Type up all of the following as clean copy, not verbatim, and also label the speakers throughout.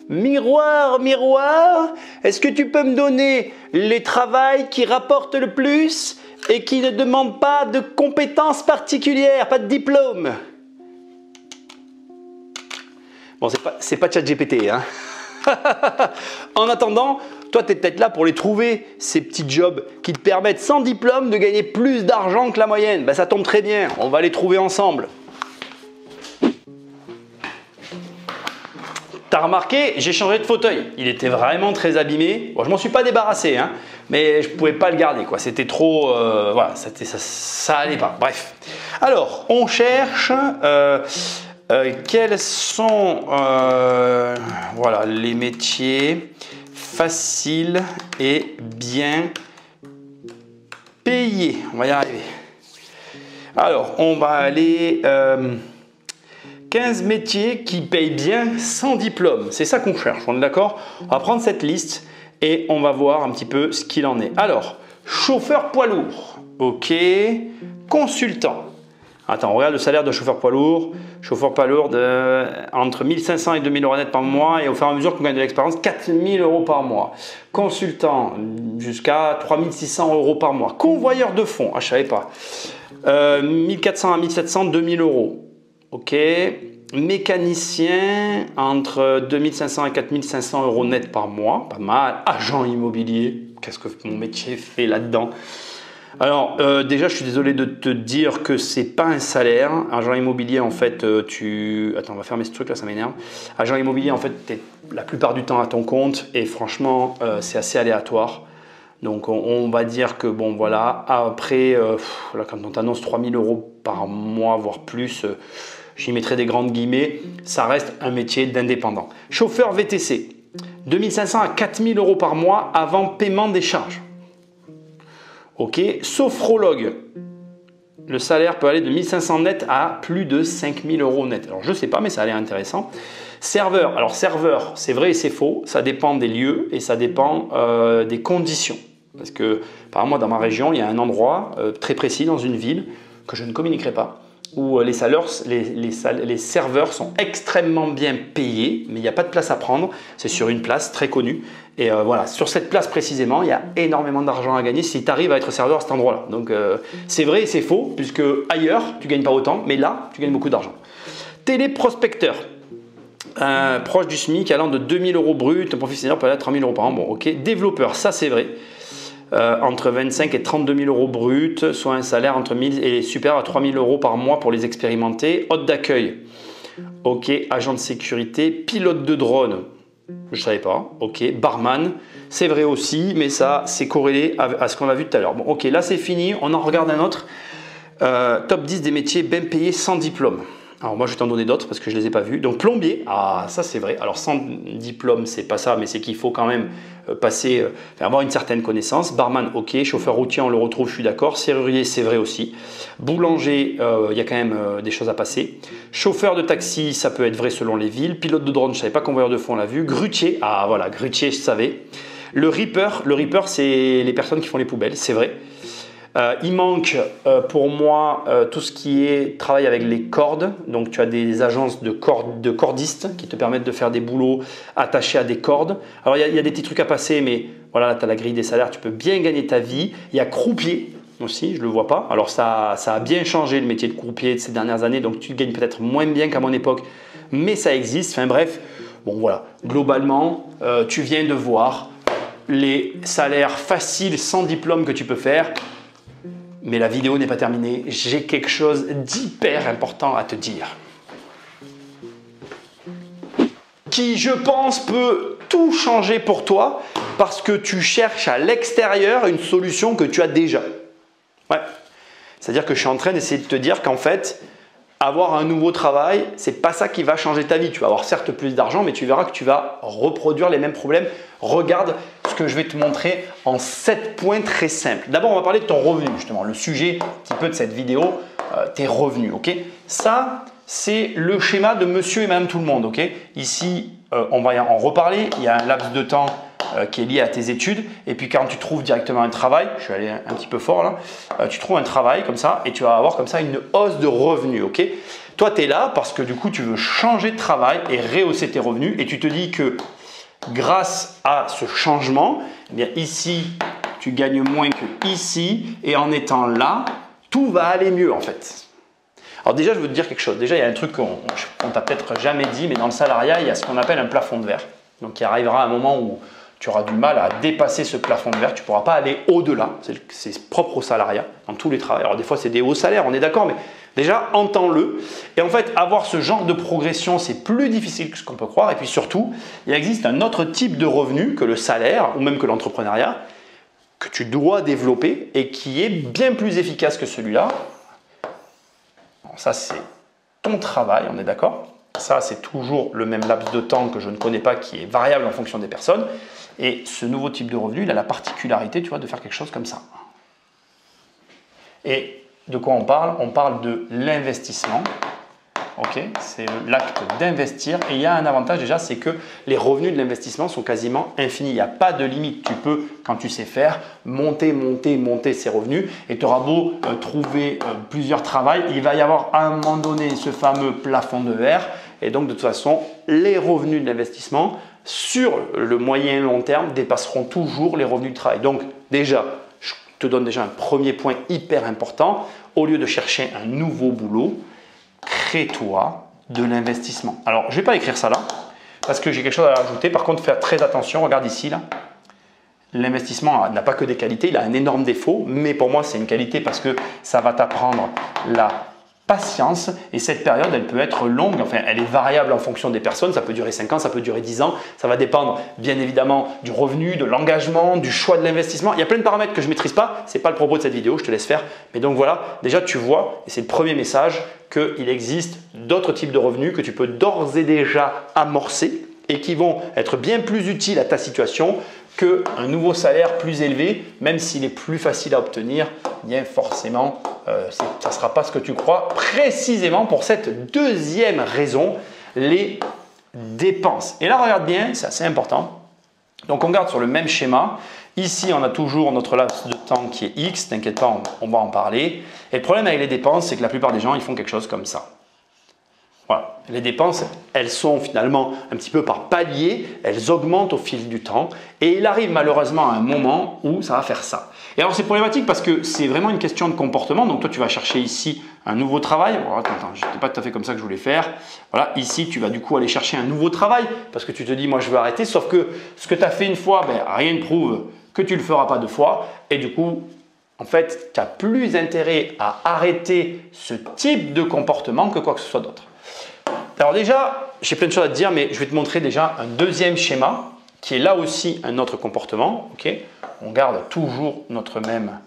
Speaker 1: Miroir, miroir, est-ce que tu peux me donner les travails qui rapportent le plus et qui ne demandent pas de compétences particulières, pas de diplôme? Bon, c'est pas ChatGPT, hein. En attendant, toi, tu es peut-être là pour les trouver, ces petits jobs qui te permettent sans diplôme de gagner plus d'argent que la moyenne. Ben, ça tombe très bien, on va les trouver ensemble. T'as remarqué, j'ai changé de fauteuil. Il était vraiment très abîmé. Bon, je m'en suis pas débarrassé, hein, mais je pouvais pas le garder, quoi. C'était trop, voilà, ça allait pas. Bref. Alors, on cherche quels sont, voilà, les métiers faciles et bien payés. On va y arriver. Alors, on va aller. 15 métiers qui payent bien sans diplôme. C'est ça qu'on cherche, on est d'accord? On va prendre cette liste et on va voir un petit peu ce qu'il en est. Alors, chauffeur poids lourd. Ok. Consultant. Attends, on regarde le salaire de chauffeur poids lourd. Chauffeur poids lourd entre 1500 et 2000 euros net par mois et au fur et à mesure qu'on gagne de l'expérience, 4000 euros par mois. Consultant, jusqu'à 3600 euros par mois. Convoyeur de fonds, ah, je ne savais pas. 1400 à 1700, 2000 euros. Ok, mécanicien entre 2500 et 4500 euros net par mois, pas mal. Agent immobilier, qu'est-ce que mon métier fait là-dedans? Alors déjà, je suis désolé de te dire que c'est pas un salaire. Agent immobilier, en fait, Attends, on va fermer ce truc là, ça m'énerve. Agent immobilier, en fait, tu es la plupart du temps à ton compte et franchement, c'est assez aléatoire. Donc on va dire que bon voilà, après, là, quand on t'annonce 3000 euros par mois, voire plus, j'y mettrai des grandes guillemets, ça reste un métier d'indépendant. Chauffeur VTC, 2500 à 4000 euros par mois avant paiement des charges. Ok, sophrologue, le salaire peut aller de 1500 net à plus de 5000 euros net. Alors je ne sais pas, mais ça a l'air intéressant. Serveur, alors serveur, c'est vrai et c'est faux, ça dépend des lieux et ça dépend des conditions. Parce que, par exemple, moi, dans ma région, il y a un endroit très précis dans une ville que je ne communiquerai pas, où les serveurs sont extrêmement bien payés, mais il n'y a pas de place à prendre. C'est sur une place très connue. Et voilà, sur cette place précisément, il y a énormément d'argent à gagner si tu arrives à être serveur à cet endroit-là. Donc, c'est vrai et c'est faux, puisque ailleurs, tu ne gagnes pas autant, mais là, tu gagnes beaucoup d'argent. Téléprospecteur. Proche du SMIC, allant de 2000 euros brut, un professionnel peut aller à 3000 euros par an. Bon, ok. Développeur, ça c'est vrai. Entre 25 et 32 000 euros brut, soit un salaire entre 1000 et supérieur à 3 000 euros par mois pour les expérimenter. Hôte d'accueil, ok. Agent de sécurité, pilote de drone, je ne savais pas, ok. Barman, c'est vrai aussi, mais ça c'est corrélé à ce qu'on a vu tout à l'heure. Bon, ok, là c'est fini, on en regarde un autre. Top 10 des métiers bien payés sans diplôme. Alors moi je vais t'en donner d'autres parce que je ne les ai pas vus. Donc plombier, ah ça c'est vrai. Alors sans diplôme c'est pas ça, mais c'est qu'il faut quand même avoir une certaine connaissance. Barman, ok. Chauffeur routier, on le retrouve, je suis d'accord. Serrurier, c'est vrai aussi. Boulanger, il y a quand même des choses à passer. Chauffeur de taxi, ça peut être vrai selon les villes. Pilote de drone, je ne savais pas. Convoyeur de fonds, on l'a vu. Grutier, ah voilà, grutier, je savais. Le reaper, c'est les personnes qui font les poubelles, c'est vrai. Il manque pour moi tout ce qui est travail avec les cordes. Donc tu as des agences de cordistes qui te permettent de faire des boulots attachés à des cordes. Alors il y a des petits trucs à passer, mais voilà, tu as la grille des salaires, tu peux bien gagner ta vie. Il y a croupier aussi, je ne le vois pas. Alors ça a bien changé le métier de croupier de ces dernières années, donc tu gagnes peut-être moins bien qu'à mon époque, mais ça existe. Enfin bref, bon voilà, globalement, tu viens de voir les salaires faciles sans diplôme que tu peux faire. Mais la vidéo n'est pas terminée, j'ai quelque chose d'hyper important à te dire. Qui, je pense, peut tout changer pour toi parce que tu cherches à l'extérieur une solution que tu as déjà. Ouais. C'est-à-dire que je suis en train d'essayer de te dire qu'en fait, avoir un nouveau travail, c'est pas ça qui va changer ta vie. Tu vas avoir certes plus d'argent, mais tu verras que tu vas reproduire les mêmes problèmes. Regarde ce que je vais te montrer en 7 points très simples. D'abord, on va parler de ton revenu, justement. Le sujet un petit peu de cette vidéo, tes revenus. Ok, ça, c'est le schéma de monsieur et madame tout le monde. Ok, ici, on va en reparler. Il y a un laps de temps qui est lié à tes études. Et puis, quand tu trouves directement un travail, je suis allé un petit peu fort là, tu trouves un travail comme ça et tu vas avoir comme ça une hausse de revenus. Ok, toi, tu es là parce que du coup, tu veux changer de travail et rehausser tes revenus et tu te dis que grâce à ce changement, eh bien ici, tu gagnes moins que ici et en étant là, tout va aller mieux en fait. Alors déjà, je veux te dire quelque chose. Déjà, il y a un truc qu'on t'a peut-être jamais dit, mais dans le salariat, il y a ce qu'on appelle un plafond de verre. Donc, il arrivera un moment où tu auras du mal à dépasser ce plafond de verre. Tu ne pourras pas aller au-delà. C'est propre au salariat, dans tous les travails. Alors, des fois, c'est des hauts salaires, on est d'accord, mais déjà, entends-le. Et en fait, avoir ce genre de progression, c'est plus difficile que ce qu'on peut croire. Et puis surtout, il existe un autre type de revenu que le salaire, ou même que l'entrepreneuriat, que tu dois développer et qui est bien plus efficace que celui-là. Ça, c'est ton travail, on est d'accord? Ça, c'est toujours le même laps de temps que je ne connais pas, qui est variable en fonction des personnes. Et ce nouveau type de revenu, il a la particularité, tu vois, de faire quelque chose comme ça. Et de quoi on parle? On parle de l'investissement. Okay, c'est l'acte d'investir et il y a un avantage déjà, c'est que les revenus de l'investissement sont quasiment infinis. Il n'y a pas de limite. Tu peux, quand tu sais faire, monter ces revenus et tu auras beau trouver plusieurs travails, il va y avoir à un moment donné ce fameux plafond de verre et donc de toute façon, les revenus de l'investissement sur le moyen et long terme dépasseront toujours les revenus du travail. Donc déjà, je te donne déjà un premier point hyper important. Au lieu de chercher un nouveau boulot, crée-toi de l'investissement. Alors, je ne vais pas écrire ça là, parce que j'ai quelque chose à rajouter. Par contre, faire très attention. Regarde ici, là. L'investissement n'a pas que des qualités, il a un énorme défaut, mais pour moi, c'est une qualité parce que ça va t'apprendre la patience et cette période, elle peut être longue, enfin, elle est variable en fonction des personnes, ça peut durer 5 ans, ça peut durer 10 ans, ça va dépendre bien évidemment du revenu, de l'engagement, du choix de l'investissement. Il y a plein de paramètres que je ne maîtrise pas, ce n'est pas le propos de cette vidéo, je te laisse faire. Mais donc voilà, déjà tu vois, et c'est le premier message, qu'il existe d'autres types de revenus que tu peux d'ores et déjà amorcer et qui vont être bien plus utiles à ta situation qu'un nouveau salaire plus élevé, même s'il est plus facile à obtenir, bien forcément, ça ne sera pas ce que tu crois. Précisément pour cette deuxième raison, les dépenses. Et là, regarde bien, c'est assez important. Donc, on garde sur le même schéma. Ici, on a toujours notre laps de temps qui est X. T'inquiète pas, on va en parler. Et le problème avec les dépenses, c'est que la plupart des gens, ils font quelque chose comme ça. Voilà. Les dépenses, elles sont finalement un petit peu par palier, elles augmentent au fil du temps et il arrive malheureusement à un moment où ça va faire ça. Et alors c'est problématique parce que c'est vraiment une question de comportement. Donc toi tu vas chercher ici un nouveau travail. Oh, attends, je n'étais pas tout à fait comme ça que je voulais faire. Voilà, ici tu vas du coup aller chercher un nouveau travail parce que tu te dis moi je veux arrêter. Sauf que ce que tu as fait une fois, rien ne prouve que tu ne le feras pas deux fois et du coup en fait tu as plus intérêt à arrêter ce type de comportement que quoi que ce soit d'autre. Alors déjà, j'ai plein de choses à te dire, mais je vais te montrer déjà un deuxième schéma qui est là aussi un autre comportement. Okay, on garde toujours notre même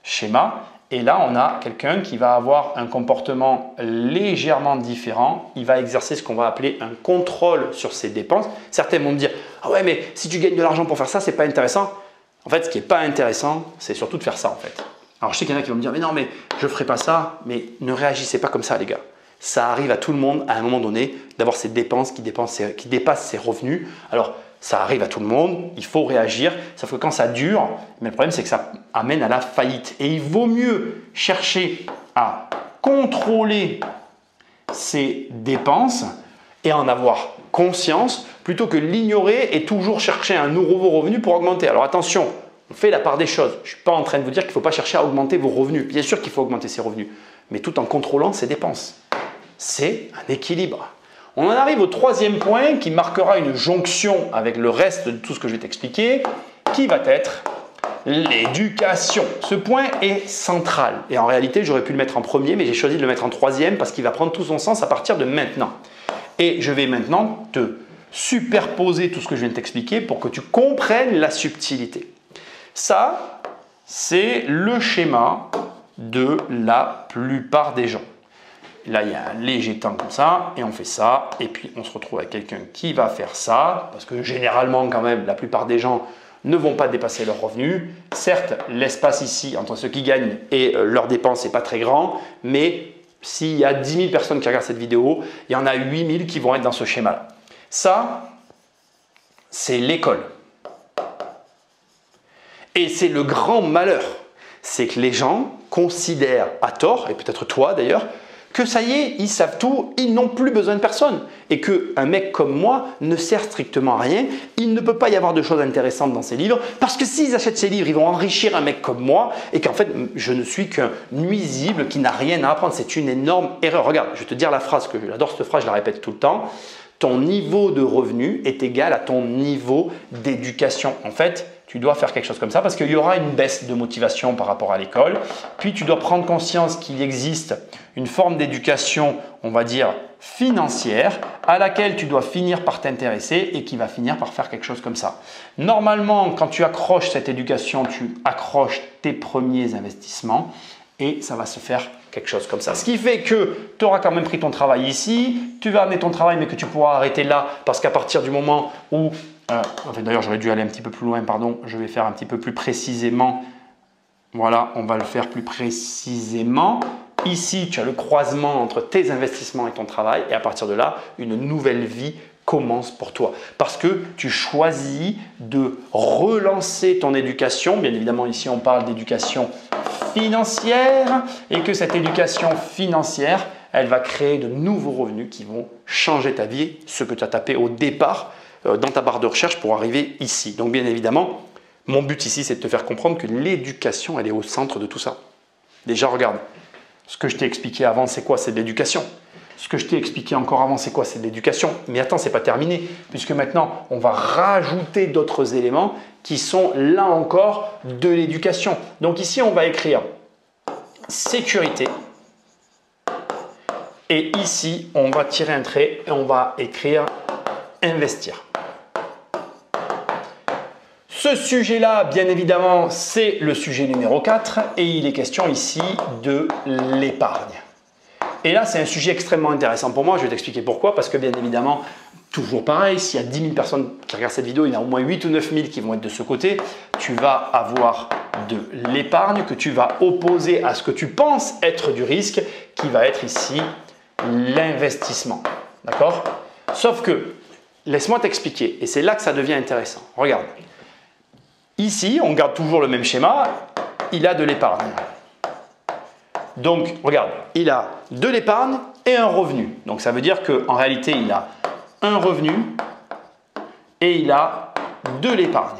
Speaker 1: schéma. Et là, on a quelqu'un qui va avoir un comportement légèrement différent. Il va exercer ce qu'on va appeler un contrôle sur ses dépenses. Certains vont me dire « Ah ouais, mais si tu gagnes de l'argent pour faire ça, c'est pas intéressant. » En fait, ce qui n'est pas intéressant, c'est surtout de faire ça en fait. Alors, je sais qu'il y en a qui vont me dire « Mais non, mais je ne ferai pas ça. » Mais ne réagissez pas comme ça, les gars. Ça arrive à tout le monde à un moment donné d'avoir ces dépenses qui dépassent ses revenus. Alors, ça arrive à tout le monde, il faut réagir, sauf que quand ça dure, mais le problème c'est que ça amène à la faillite. Et il vaut mieux chercher à contrôler ses dépenses et en avoir conscience plutôt que l'ignorer et toujours chercher un nouveau revenu pour augmenter. Alors attention, on fait la part des choses. Je ne suis pas en train de vous dire qu'il ne faut pas chercher à augmenter vos revenus. Bien sûr qu'il faut augmenter ses revenus, mais tout en contrôlant ses dépenses. C'est un équilibre. On en arrive au troisième point qui marquera une jonction avec le reste de tout ce que je vais t'expliquer, qui va être l'éducation. Ce point est central et en réalité, j'aurais pu le mettre en premier, mais j'ai choisi de le mettre en troisième parce qu'il va prendre tout son sens à partir de maintenant. Et je vais maintenant te superposer tout ce que je viens de t'expliquer pour que tu comprennes la subtilité. Ça, c'est le schéma de la plupart des gens. Là, il y a un léger temps comme ça, et on fait ça, et puis on se retrouve avec quelqu'un qui va faire ça, parce que généralement, quand même, la plupart des gens ne vont pas dépasser leurs revenus. Certes, l'espace ici, entre ceux qui gagnent et leurs dépenses, n'est pas très grand, mais s'il y a 10 000 personnes qui regardent cette vidéo, il y en a 8 000 qui vont être dans ce schéma-là. Ça, c'est l'école. Et c'est le grand malheur, c'est que les gens considèrent, à tort, et peut-être toi d'ailleurs, que ça y est, ils savent tout, ils n'ont plus besoin de personne. Et qu'un mec comme moi ne sert strictement à rien. Il ne peut pas y avoir de choses intéressantes dans ces livres parce que s'ils achètent ces livres, ils vont enrichir un mec comme moi et qu'en fait, je ne suis qu'un nuisible qui n'a rien à apprendre. C'est une énorme erreur. Regarde, je vais te dire la phrase que j'adore cette phrase, je la répète tout le temps. Ton niveau de revenu est égal à ton niveau d'éducation. En fait, tu dois faire quelque chose comme ça parce qu'il y aura une baisse de motivation par rapport à l'école. Puis, tu dois prendre conscience qu'il existe une forme d'éducation, on va dire, financière à laquelle tu dois finir par t'intéresser et qui va finir par faire quelque chose comme ça. Normalement, quand tu accroches cette éducation, tu accroches tes premiers investissements et ça va se faire quelque chose comme ça. Ce qui fait que tu auras quand même pris ton travail ici, tu vas amener ton travail mais que tu pourras arrêter là parce qu'à partir du moment où… d'ailleurs, j'aurais dû aller un petit peu plus loin, pardon, je vais faire un petit peu plus précisément. Voilà, on va le faire plus précisément. Ici, tu as le croisement entre tes investissements et ton travail et à partir de là, une nouvelle vie commence pour toi parce que tu choisis de relancer ton éducation. Bien évidemment, ici, on parle d'éducation financière et que cette éducation financière, elle va créer de nouveaux revenus qui vont changer ta vie, ce que tu as tapé au départ dans ta barre de recherche pour arriver ici. Donc, bien évidemment, mon but ici, c'est de te faire comprendre que l'éducation, elle est au centre de tout ça. Déjà, regarde, ce que je t'ai expliqué avant, c'est quoi? C'est de l'éducation. Ce que je t'ai expliqué encore avant, c'est quoi? C'est de l'éducation. Mais attends, ce n'est pas terminé, puisque maintenant, on va rajouter d'autres éléments qui sont là encore de l'éducation. Donc ici, on va écrire sécurité. Et ici, on va tirer un trait et on va écrire investir. Ce sujet-là, bien évidemment, c'est le sujet numéro 4 et il est question ici de l'épargne. Et là, c'est un sujet extrêmement intéressant pour moi. Je vais t'expliquer pourquoi. Parce que bien évidemment, toujours pareil, s'il y a 10 000 personnes qui regardent cette vidéo, il y en a au moins 8 ou 9 000 qui vont être de ce côté. Tu vas avoir de l'épargne que tu vas opposer à ce que tu penses être du risque qui va être ici l'investissement. D'accord? Sauf que, laisse-moi t'expliquer et c'est là que ça devient intéressant. Regarde. Ici, on garde toujours le même schéma. Il a de l'épargne. Donc, regarde, il a de l'épargne et un revenu. Donc, ça veut dire qu'en réalité, il a un revenu et il a de l'épargne.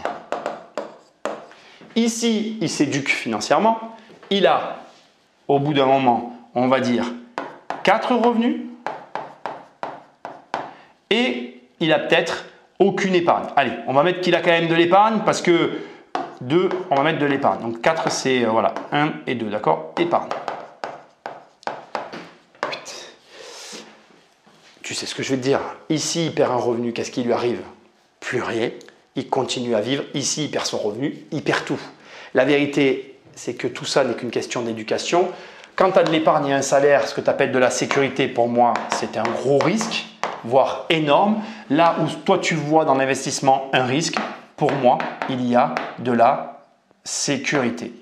Speaker 1: Ici, il s'éduque financièrement. Il a, au bout d'un moment, on va dire 4 revenus et il a peut-être aucune épargne. Allez, on va mettre qu'il a quand même de l'épargne parce que 2, on va mettre de l'épargne. Donc 4, c'est voilà, 1 et 2, d'accord? Épargne. Tu sais ce que je vais te dire. Ici, il perd un revenu. Qu'est-ce qui lui arrive? Plus rien. Il continue à vivre. Ici, il perd son revenu. Il perd tout. La vérité, c'est que tout ça n'est qu'une question d'éducation. Quand tu as de l'épargne et un salaire, ce que tu appelles de la sécurité, pour moi, c'est un gros risque, voire énorme. Là où toi, tu vois dans l'investissement un risque, pour moi, il y a de la sécurité.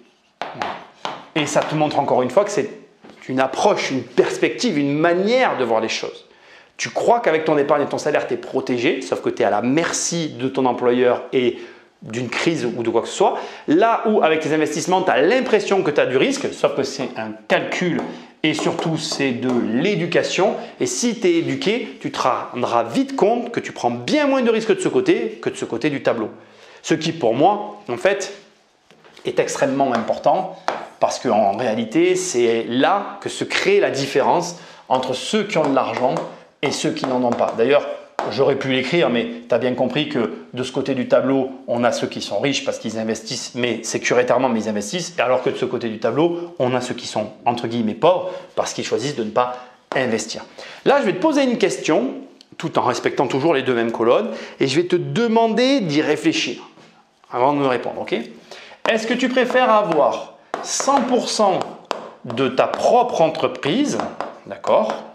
Speaker 1: Et ça te montre encore une fois que c'est une approche, une perspective, une manière de voir les choses. Tu crois qu'avec ton épargne et ton salaire, tu es protégé, sauf que tu es à la merci de ton employeur et d'une crise ou de quoi que ce soit. Là où avec tes investissements, tu as l'impression que tu as du risque, sauf que c'est un calcul et surtout c'est de l'éducation. Et si tu es éduqué, tu te rendras vite compte que tu prends bien moins de risques de ce côté que de ce côté du tableau. Ce qui pour moi, en fait, est extrêmement important parce qu'en réalité, c'est là que se crée la différence entre ceux qui ont de l'argent et ceux qui n'en ont pas. D'ailleurs, j'aurais pu l'écrire, mais tu as bien compris que de ce côté du tableau, on a ceux qui sont riches parce qu'ils investissent, mais sécuritairement, mais ils investissent. Alors que de ce côté du tableau, on a ceux qui sont entre guillemets pauvres parce qu'ils choisissent de ne pas investir. Là, je vais te poser une question, tout en respectant toujours les deux mêmes colonnes, et je vais te demander d'y réfléchir avant de me répondre. Ok ? Est-ce que tu préfères avoir 100% de ta propre entreprise, d'accord ?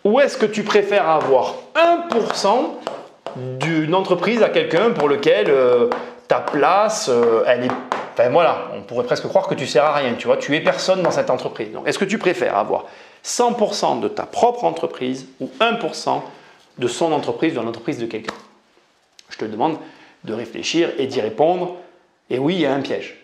Speaker 1: Ou est-ce que tu préfères avoir 1% d'une entreprise à quelqu'un pour lequel ta place, elle est… Enfin voilà, on pourrait presque croire que tu ne sers à rien, tu vois, tu es personne dans cette entreprise. Donc, est-ce que tu préfères avoir 100% de ta propre entreprise ou 1% de son entreprise, de l'entreprise de quelqu'un? Je te demande de réfléchir et d'y répondre. Et oui, il y a un piège.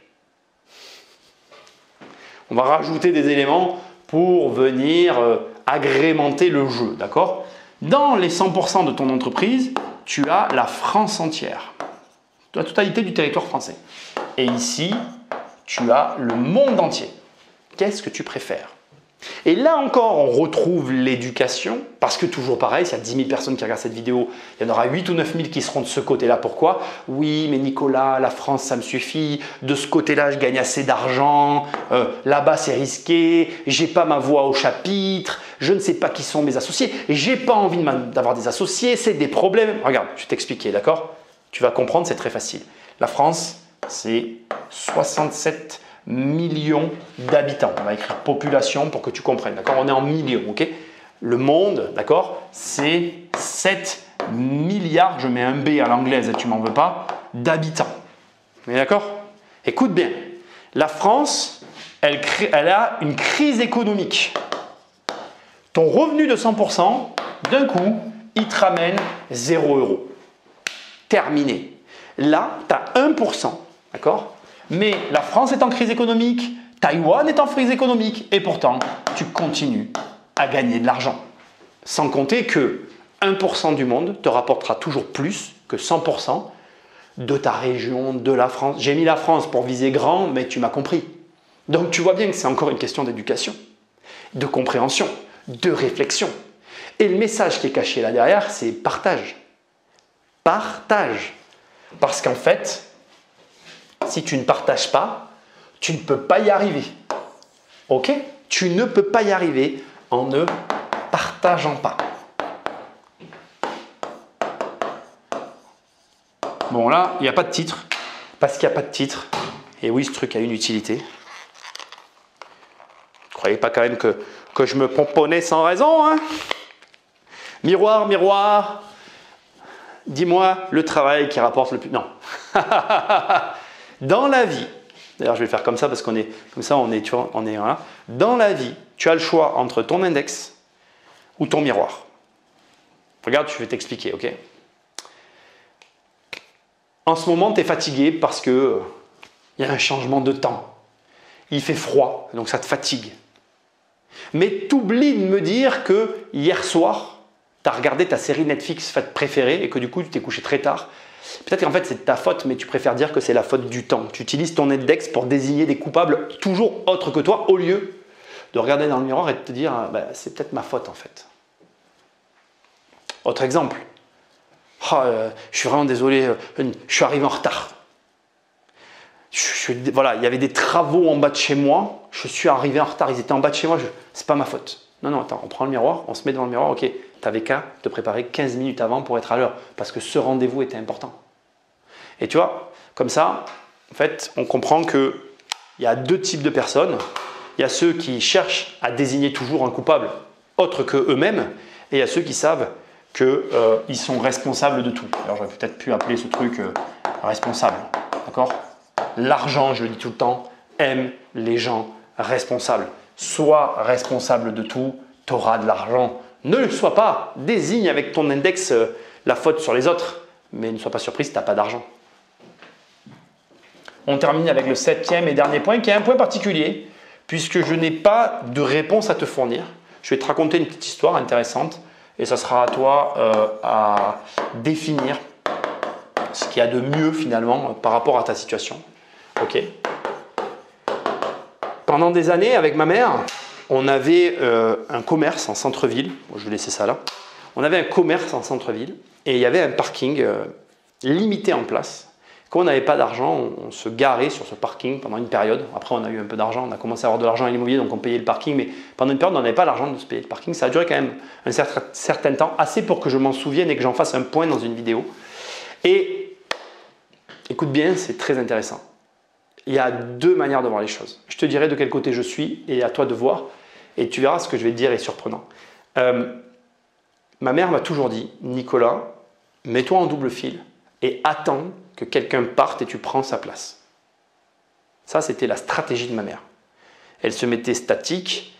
Speaker 1: On va rajouter des éléments pour venir agrémenter le jeu, d'accord? Dans les 100% de ton entreprise, tu as la France entière, la totalité du territoire français. Et ici, tu as le monde entier. Qu'est-ce que tu préfères? Et là encore, on retrouve l'éducation, parce que toujours pareil, s'il y a 10 000 personnes qui regardent cette vidéo, il y en aura 8 ou 9 000 qui seront de ce côté-là. Pourquoi? Oui, mais Nicolas, la France, ça me suffit. De ce côté-là, je gagne assez d'argent. Là-bas, c'est risqué. J'ai pas ma voix au chapitre. Je ne sais pas qui sont mes associés. J'ai pas envie d'avoir des associés. C'est des problèmes. Regarde, je vais t'expliquer, d'accord? Tu vas comprendre, c'est très facile. La France, c'est 67 millions d'habitants. On va écrire population pour que tu comprennes, d'accord? On est en millions, ok? Le monde, d'accord? C'est 7 milliards, je mets un B à l'anglaise, tu m'en veux pas, d'habitants. On est d'accord? Écoute bien, la France, elle a une crise économique. Ton revenu de 100%, d'un coup, il te ramène 0 €. Terminé. Là, tu as 1%, d'accord? Mais la France est en crise économique, Taïwan est en crise économique et pourtant, tu continues à gagner de l'argent. Sans compter que 1% du monde te rapportera toujours plus que 100% de ta région, de la France. J'ai mis la France pour viser grand, mais tu m'as compris. Donc tu vois bien que c'est encore une question d'éducation, de compréhension, de réflexion. Et le message qui est caché là derrière, c'est partage. Partage. Parce qu'en fait, si tu ne partages pas, tu ne peux pas y arriver. Ok? Tu ne peux pas y arriver en ne partageant pas. Bon là, il n'y a pas de titre. Parce qu'il n'y a pas de titre. Et oui, ce truc a une utilité. Ne croyez pas quand même que je me pomponnais sans raison, hein? Miroir, miroir, dis-moi le travail qui rapporte le plus. Non. Dans la vie, d'ailleurs je vais faire comme ça parce qu'on est comme ça, tu vois, on est là. Dans la vie, tu as le choix entre ton index ou ton miroir. Regarde, je vais t'expliquer, ok? En ce moment, tu es fatigué parce que il y a un changement de temps. Il fait froid, donc ça te fatigue. Mais tu oublies de me dire que hier soir, tu as regardé ta série Netflix préférée et que du coup, tu t'es couché très tard. Peut-être qu'en fait, c'est de ta faute, mais tu préfères dire que c'est la faute du temps. Tu utilises ton index pour désigner des coupables toujours autres que toi, au lieu de regarder dans le miroir et de te dire c'est peut-être ma faute en fait. Autre exemple. Je suis vraiment désolé, je suis arrivé en retard. Voilà, il y avait des travaux en bas de chez moi, je suis arrivé en retard, ils étaient en bas de chez moi, c'est pas ma faute. Non, attends, on prend le miroir, on se met devant le miroir, ok, tu n'avais qu'à te préparer 15 minutes avant pour être à l'heure, parce que ce rendez-vous était important. Et tu vois, comme ça, en fait, on comprend qu'il y a deux types de personnes. Il y a ceux qui cherchent à désigner toujours un coupable autre qu'eux-mêmes, et il y a ceux qui savent qu'ils sont responsables de tout. Alors j'aurais peut-être pu appeler ce truc responsable, d'accord? L'argent, je le dis tout le temps, aime les gens responsables. Sois responsable de tout, tu auras de l'argent. Ne le sois pas, désigne avec ton index la faute sur les autres, mais ne sois pas surpris si tu n'as pas d'argent. On termine avec le 7e et dernier point, qui est un point particulier, puisque je n'ai pas de réponse à te fournir. Je vais te raconter une petite histoire intéressante, et ça sera à toi à définir ce qu'il y a de mieux finalement par rapport à ta situation. Ok. Pendant des années, avec ma mère, on avait un commerce en centre-ville. Bon, je vais laisser ça là. On avait un commerce en centre-ville et il y avait un parking limité en place. Quand on n'avait pas d'argent, on se garait sur ce parking pendant une période. Après, on a eu un peu d'argent, on a commencé à avoir de l'argent à l'immobilier, donc on payait le parking. Mais pendant une période, on n'avait pas l'argent de se payer le parking. Ça a duré quand même un certain temps, assez pour que je m'en souvienne et que j'en fasse un point dans une vidéo. Et écoute bien, c'est très intéressant. Il y a deux manières de voir les choses. Je te dirai de quel côté je suis et à toi de voir. Et tu verras ce que je vais te dire est surprenant. Ma mère m'a toujours dit, Nicolas, mets-toi en double fil et attends que quelqu'un parte et tu prends sa place. Ça, c'était la stratégie de ma mère. Elle se mettait statique,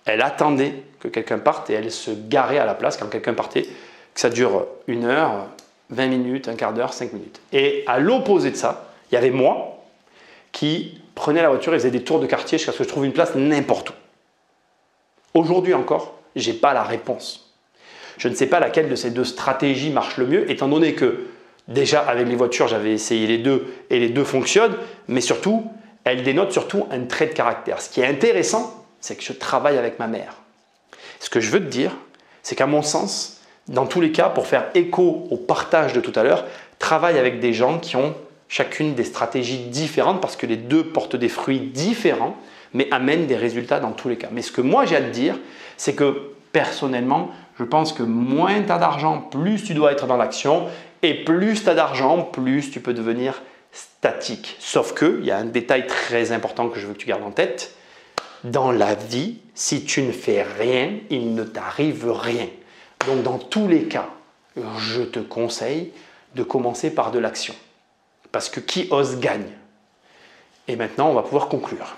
Speaker 1: elle attendait que quelqu'un parte et elle se garait à la place quand quelqu'un partait, que ça dure 1 heure, 20 minutes, un quart d'heure, 5 minutes. Et à l'opposé de ça, il y avait moi qui prenaient la voiture et faisaient des tours de quartier jusqu'à ce que je trouve une place n'importe où. Aujourd'hui encore, je n'ai pas la réponse. Je ne sais pas laquelle de ces deux stratégies marche le mieux, étant donné que déjà avec les voitures, j'avais essayé les deux et les deux fonctionnent, mais surtout, elles dénotent surtout un trait de caractère. Ce qui est intéressant, c'est que je travaille avec ma mère. Ce que je veux te dire, c'est qu'à mon sens, dans tous les cas, pour faire écho au partage de tout à l'heure, travaille avec des gens qui ont chacune des stratégies différentes parce que les deux portent des fruits différents, mais amènent des résultats dans tous les cas. Mais ce que moi j'ai à te dire, c'est que personnellement, je pense que moins tu as d'argent, plus tu dois être dans l'action et plus tu as d'argent, plus tu peux devenir statique. Sauf qu'il y a un détail très important que je veux que tu gardes en tête. Dans la vie, si tu ne fais rien, il ne t'arrive rien. Donc dans tous les cas, je te conseille de commencer par de l'action. Parce que qui ose gagne. Et maintenant, on va pouvoir conclure.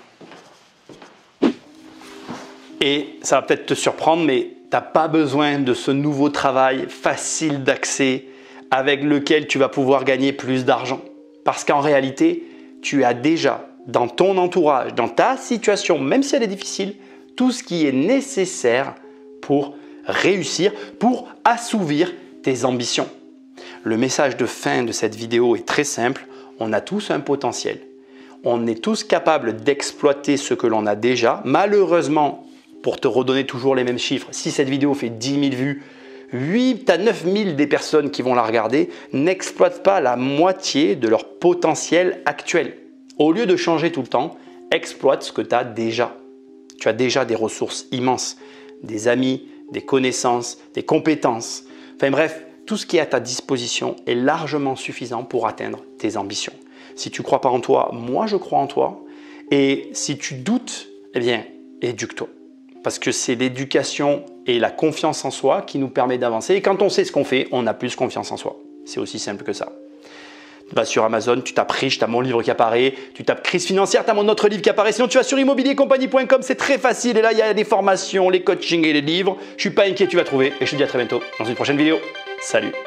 Speaker 1: Et ça va peut-être te surprendre, mais tu n'as pas besoin de ce nouveau travail facile d'accès avec lequel tu vas pouvoir gagner plus d'argent. Parce qu'en réalité, tu as déjà dans ton entourage, dans ta situation, même si elle est difficile, tout ce qui est nécessaire pour réussir, pour assouvir tes ambitions. Le message de fin de cette vidéo est très simple. On a tous un potentiel. On est tous capables d'exploiter ce que l'on a déjà. Malheureusement, pour te redonner toujours les mêmes chiffres, si cette vidéo fait 10 000 vues, 8 à 9 000 des personnes qui vont la regarder n'exploitent pas la moitié de leur potentiel actuel. Au lieu de changer tout le temps, exploite ce que tu as déjà. Tu as déjà des ressources immenses, des amis, des connaissances, des compétences. Enfin bref, tout ce qui est à ta disposition est largement suffisant pour atteindre tes ambitions. Si tu ne crois pas en toi, moi je crois en toi. Et si tu doutes, eh bien, éduque-toi. Parce que c'est l'éducation et la confiance en soi qui nous permet d'avancer. Et quand on sait ce qu'on fait, on a plus confiance en soi. C'est aussi simple que ça. Tu vas sur Amazon, tu tapes riche, tu as mon livre qui apparaît. Tu tapes crise financière, tu as mon autre livre qui apparaît. Sinon, tu vas sur immobiliercompagnie.com, c'est très facile. Et là, il y a les formations, les coachings et les livres. Je ne suis pas inquiet, tu vas trouver. Et je te dis à très bientôt dans une prochaine vidéo. Salut!